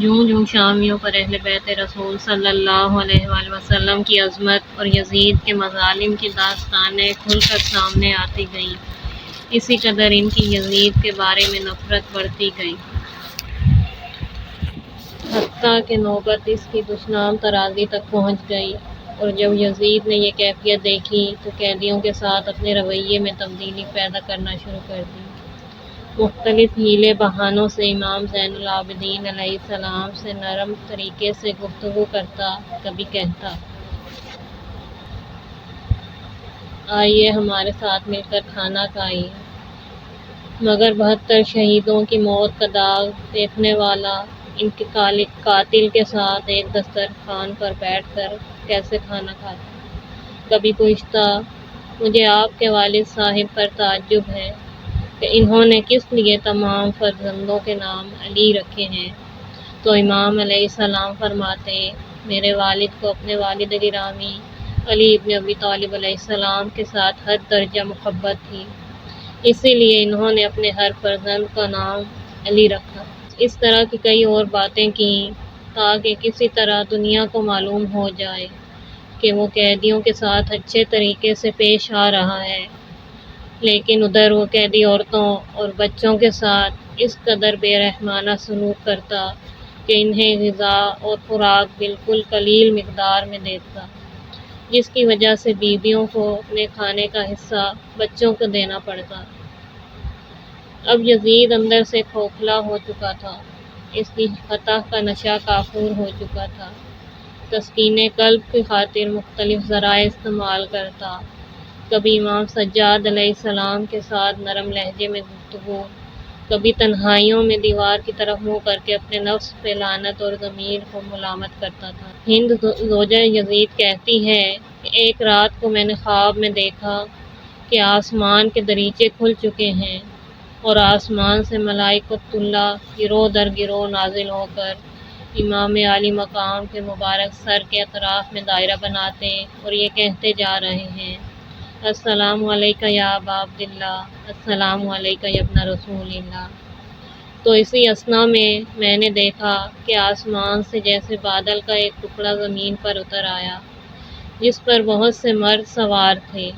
جوں جوں شامیوں پر اہل بیت رسول صلی اللہ علیہ وآلہ وسلم کی عظمت اور یزید کے مظالم کی داستانیں کھل کر سامنے آتی گئیں، اسی قدر ان کی یزید کے بارے میں نفرت بڑھتی گئی، حتیٰ کہ نوبت اس کی دشنام ترازی تک پہنچ گئی۔ اور جب یزید نے یہ کیفیت دیکھی تو قیدیوں کے ساتھ اپنے رویے میں تبدیلی پیدا کرنا شروع کر دی۔ مختلف حیلے بہانوں سے امام زین العابدین علیہ السلام سے نرم طریقے سے گفتگو کرتا، کبھی کہتا، آئیے ہمارے ساتھ مل کر کھانا کھائیے، مگر 72 شہیدوں کی موت کا داغ دیکھنے والا ان کے قاتل کے ساتھ ایک دسترخوان پر بیٹھ کر کیسے کھانا کھاتا؟ کبھی پوچھتا، مجھے آپ کے والد صاحب پر تعجب ہے کہ انہوں نے کس لیے تمام فرزندوں کے نام علی رکھے ہیں؟ تو امام علیہ السلام فرماتے، میرے والد کو اپنے والد گرامی علی ابن ابی طالب علیہ السلام کے ساتھ حد درجہ محبت تھی، اسی لیے انہوں نے اپنے ہر فرزند کا نام علی رکھا۔ اس طرح کی کئی اور باتیں کیں تاکہ کسی طرح دنیا کو معلوم ہو جائے کہ وہ قیدیوں کے ساتھ اچھے طریقے سے پیش آ رہا ہے، لیکن ادھر وہ قیدی عورتوں اور بچوں کے ساتھ اس قدر بے رحمانہ سلوک کرتا کہ انہیں غذا اور خوراک بالکل قلیل مقدار میں دیتا، جس کی وجہ سے بیویوں کو اپنے کھانے کا حصہ بچوں کو دینا پڑتا۔ اب یزید اندر سے کھوکھلا ہو چکا تھا، اس کی فتح کا نشہ کافور ہو چکا تھا۔ تسکین قلب کی خاطر مختلف ذرائع استعمال کرتا، کبھی امام سجاد علیہ السلام کے ساتھ نرم لہجے میں گفتگو، کبھی تنہائیوں میں دیوار کی طرف منہ کر کے اپنے نفس پہ لعنت اور ضمیر کو ملامت کرتا تھا۔ ہند زوجہ یزید کہتی ہے کہ ایک رات کو میں نے خواب میں دیکھا کہ آسمان کے دریچے کھل چکے ہیں اور آسمان سے ملائکۃ اللہ گروہ در گروہ نازل ہو کر امام عالی مقام کے مبارک سر کے اطراف میں دائرہ بناتے اور یہ کہتے جا رہے ہیں، السلام علیکہ یا ابا عبداللہ، السلام علیکہ یا ابن رسول اللہ۔ تو اسی اثنا میں نے دیکھا کہ آسمان سے جیسے بادل کا ایک ٹکڑا زمین پر اتر آیا، جس پر بہت سے مرد سوار تھے۔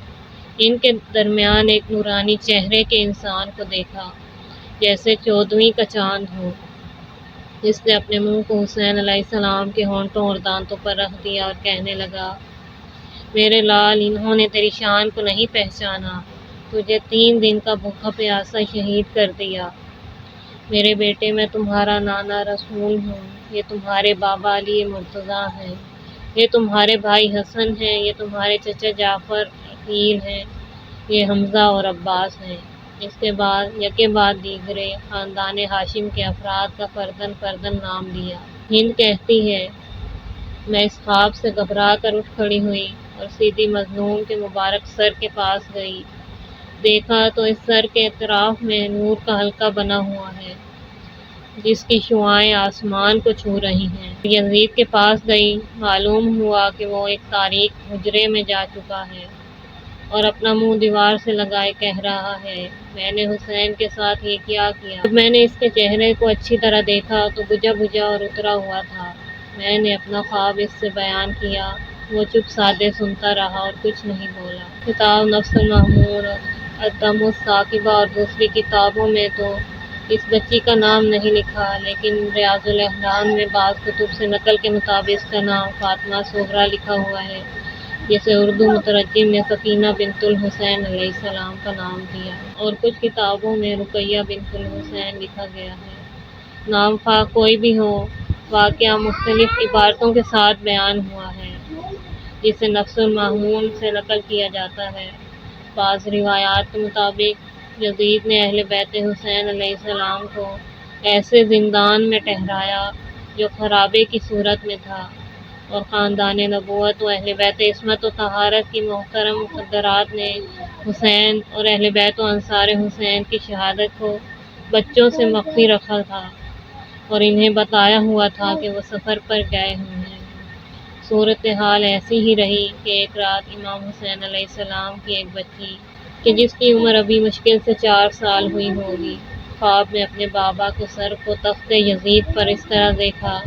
ان کے درمیان ایک نورانی چہرے کے انسان کو دیکھا، جیسے 14ویں کا چاند ہو، جس نے اپنے منہ کو حسین علیہ السلام کے ہونٹوں اور دانتوں پر رکھ دیا اور کہنے لگا، میرے لال، انہوں نے تیری شان کو نہیں پہچانا، تجھے 3 دن کا بھوکا پیاسا شہید کر دیا۔ میرے بیٹے، میں تمہارا نانا رسول ہوں، یہ تمہارے بابا علی مرتضیٰ ہیں، یہ تمہارے بھائی حسن ہیں، یہ تمہارے چچا جعفر عقیل ہیں، یہ حمزہ اور عباس ہیں۔ اس کے بعد یکے بعد دیگرے خاندان ہاشم کے افراد کا فردن فردن نام لیا۔ ہند کہتی ہے، میں اس خواب سے گھبرا کر اٹھ کھڑی ہوئی اور سیدھی مظلوم کے مبارک سر کے پاس گئی۔ دیکھا تو اس سر کے اطراف میں نور کا حلقہ بنا ہوا ہے، جس کی شعاعیں آسمان کو چھو رہی ہیں۔ یزید کے پاس گئی، معلوم ہوا کہ وہ ایک تاریک حجرے میں جا چکا ہے اور اپنا منہ دیوار سے لگائے کہہ رہا ہے، میں نے حسین کے ساتھ یہ کیا کیا؟ جب میں نے اس کے چہرے کو اچھی طرح دیکھا تو بجھا بجھا اور اترا ہوا تھا۔ میں نے اپنا خواب اس سے بیان کیا، وہ چپ سادے سنتا رہا اور کچھ نہیں بولا۔ کتاب نفس المحمور، الدم الثاقبہ اور دوسری کتابوں میں تو اس بچی کا نام نہیں لکھا، لیکن ریاض الاحلام میں بعض کتب سے نقل کے مطابق اس کا نام فاطمہ صغریٰ لکھا ہوا ہے، جسے اردو مترجم نے سکینہ بنت الحسین علیہ السلام کا نام دیا، اور کچھ کتابوں میں رقیہ بنت الحسین لکھا گیا ہے۔ نام خواہ کوئی بھی ہو، واقعہ مختلف عبارتوں کے ساتھ بیان ہوا ہے، جسے نفس المحمول سے نقل کیا جاتا ہے۔ بعض روایات کے مطابق یزید نے اہل بیت حسین علیہ السلام کو ایسے زندان میں ٹھہرایا جو خرابے کی صورت میں تھا، اور خاندان نبوت و اہل بیت عصمت و طہارت کی محترم مقدرات نے حسین اور اہل بیت و انصار حسین کی شہادت کو بچوں سے مخفی رکھا تھا اور انہیں بتایا ہوا تھا کہ وہ سفر پر گئے ہوئے ہیں۔ صورتحال ایسی ہی رہی کہ ایک رات امام حسین علیہ السلام کی ایک بچی کہ جس کی عمر ابھی مشکل سے 4 سال ہوئی ہوگی، خواب میں اپنے بابا کے سر کو تخت یزید پر اس طرح دیکھا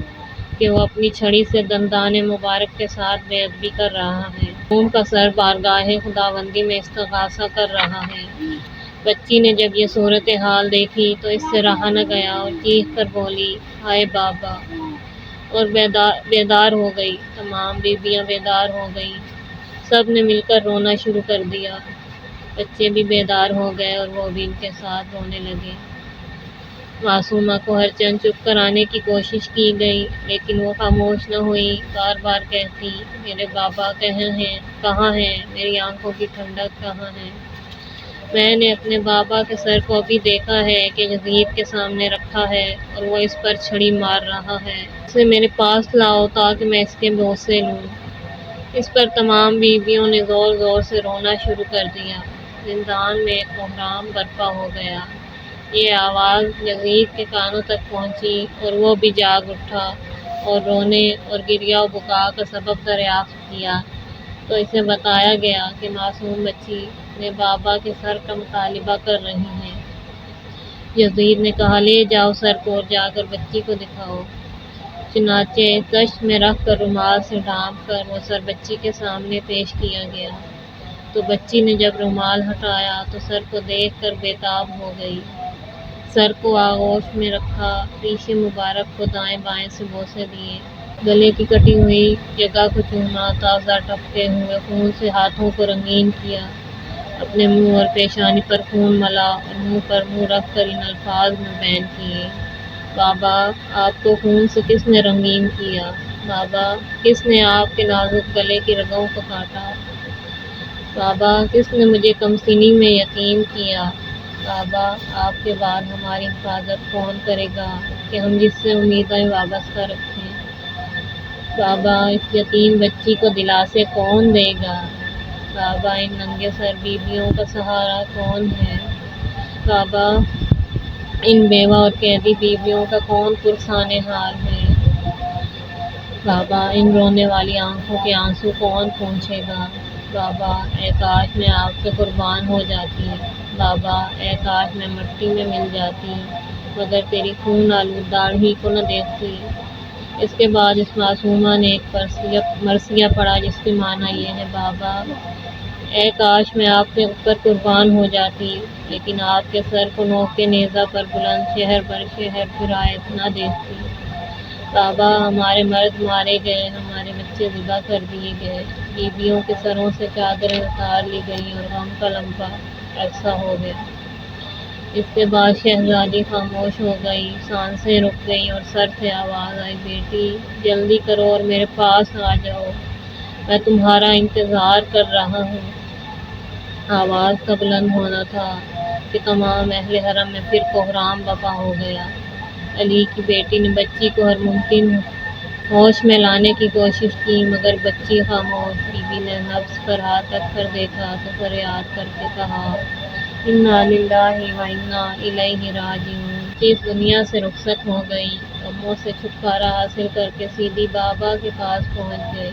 کہ وہ اپنی چھڑی سے دندان مبارک کے ساتھ بے ادبی کر رہا ہے۔ مرحوم کا سر بارگاہ خداوندی میں استغاثہ کر رہا ہے۔ بچی نے جب یہ صورتحال دیکھی تو اس سے رہا نہ گیا اور چیخ کر بولی، ہائے بابا! اور بیدار ہو گئی۔ تمام بیویاں بیدار ہو گئیں۔ سب نے مل کر رونا شروع کر دیا۔ بچے بھی بیدار ہو گئے اور وہ بھی ان کے ساتھ رونے لگے۔ معصومہ کو ہر چند چپ کرانے کی کوشش کی گئی لیکن وہ خاموش نہ ہوئی، بار بار کہتی، میرے بابا کہاں ہیں؟ میری آنکھوں کی ٹھنڈک کہاں ہے؟ میں نے اپنے بابا کے سر کو ابھی دیکھا ہے کہ یزید کے سامنے رکھا ہے اور وہ اس پر چھڑی مار رہا ہے۔ اسے میرے پاس لاؤ تاکہ میں اس کے بوسے لوں۔ اس پر تمام بیویوں نے زور زور سے رونا شروع کر دیا۔ زندان میں ایک بحران برپا ہو گیا۔ یہ آواز یزید کے کانوں تک پہنچی اور وہ بھی جاگ اٹھا اور رونے اور گریہ و بکا کا سبب دریافت کیا تو اسے بتایا گیا کہ معصوم بچی اپنے بابا کے سر کا مطالبہ کر رہی ہے۔ یزید نے کہا، لے جاؤ سر کو اور جا کر بچی کو دکھاؤ۔ چنانچہ کشت میں رکھ کر رومال سے ڈھانپ کر وہ سر بچی کے سامنے پیش کیا گیا تو بچی نے جب رومال ہٹایا تو سر کو دیکھ کر بے تاب ہو گئی۔ سر کو آغوش میں رکھا، ریش مبارک کو دائیں بائیں سے بوسے دیے، گلے کی کٹی ہوئی جگہ کو چوما، تازہ ٹپکے ہوئے خون سے ہاتھوں کو رنگین کیا، اپنے منہ اور پیشانی پر خون ملا اور منہ پر منہ رکھ کر ان الفاظ میں بیان کیے، بابا آپ کو خون سے کس نے رنگین کیا؟ بابا کس نے آپ کے نازک گلے کی رگوں کو کاٹا؟ بابا کس نے مجھے کمسنی میں یتیم کیا؟ بابا آپ کے بعد ہماری حفاظت کون کرے گا کہ ہم جس سے امیدیں وابستہ رکھیں؟ بابا اس یتیم بچی کو دلاسے کون دے گا؟ بابا ان ننگے سر بیویوں کا سہارا کون ہے؟ بابا ان بیوہ اور قیدی بیویوں کا کون پرسان حال ہے؟ بابا ان رونے والی آنکھوں کے آنسو کون پوچھے گا؟ بابا اے کاش میں آپ کے قربان ہو جاتی، بابا اے کاش میں مٹی میں مل جاتی مگر تیری خون آلود داڑھی کو نہ دیکھتی۔ اس کے بعد اس معصومہ نے ایک مرثیہ پڑھا جس کے معنی یہ ہے، بابا اے کاش میں آپ کے اوپر قربان ہو جاتی لیکن آپ کے سر کو نوک کے نیزہ پر بلند شہر بر شہر پھرائے نہ دیکھتی۔ بابا ہمارے مرد مارے گئے، ہمارے بچے ذبح کر دیے گئے، بیویوں کے سروں سے چادریں اتار لی گئی اور غم کا لمبا عرصہ ہو گیا۔ اس کے بعد شہزادی خاموش ہو گئی، سانسیں رک گئیں اور سر سے آواز آئی، بیٹی جلدی کرو اور میرے پاس آ جاؤ، میں تمہارا انتظار کر رہا ہوں۔ آواز کا بلند ہونا تھا کہ تمام اہل حرم میں پھر کوہرام برپا ہو گیا۔ علی کی بیٹی نے بچی کو ہر ممکن ہوش میں لانے کی کوشش کی مگر بچی خاموش۔ بیوی نے نبض پر ہاتھ رکھ کر دیکھا تو فریاد کر کے کہا، انا للہ و انا الیہ راجعون۔ اس دنیا سے رخصت ہو گئی، غموں سے چھٹکارا حاصل کر کے سیدھی بابا کے پاس پہنچ گئی۔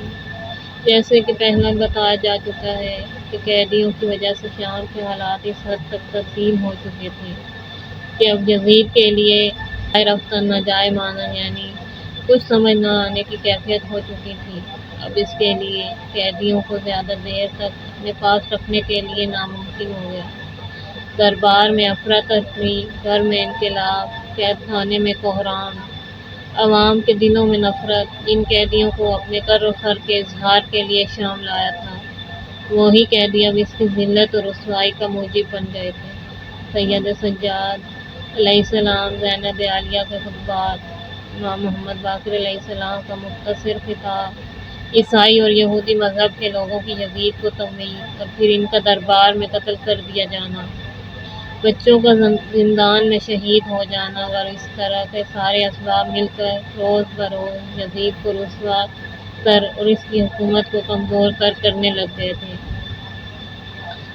جیسے کہ پہلے بتایا جا چکا ہے کہ قیدیوں کی وجہ سے شام کے حالات اس حد تک تبدیل ہو چکے تھے کہ اب یزید کے لیے جائے رفتن نہ جائے مانن یعنی کچھ سمجھ نہ آنے کی کیفیت ہو چکی تھی۔ اب اس کے لیے قیدیوں کو زیادہ دیر تک اپنے پاس رکھنے کے لیے ناممکن ہو گیا۔ دربار میں افراتفری، گھر میں انقلاب، قید خانے میں کوہرام، عوام کے دلوں میں نفرت۔ جن قیدیوں کو اپنے کر و فر کے اظہار کے لیے شام لایا تھا وہی قیدی اب اس کی ذلت اور رسوائی کا موجب بن گئے تھے۔ سید سجاد علیہ السلام، زینب عالیہ کے خطبات، امام محمد باقر علیہ السلام کا مختصر خطاب، عیسائی اور یہودی مذہب کے لوگوں کی یزید کو تمویل اور پھر ان کا دربار میں قتل کر دیا جانا، بچوں کا زندان میں شہید ہو جانا اور اس طرح کے سارے اسباب مل کر روز بروز یزید کو رسوا کر اور اس کی حکومت کو کمزور کرنے لگ گئے تھے۔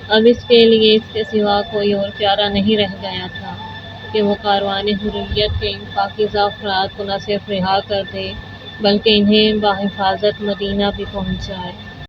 اب اس کے لیے اس کے سوا کوئی اور چارہ نہیں رہ گیا تھا کہ وہ کاروان حریت کے ان پاکیزہ افراد کو نہ صرف رہا کر دے بلکہ انہیں بحفاظت مدینہ بھی پہنچائے۔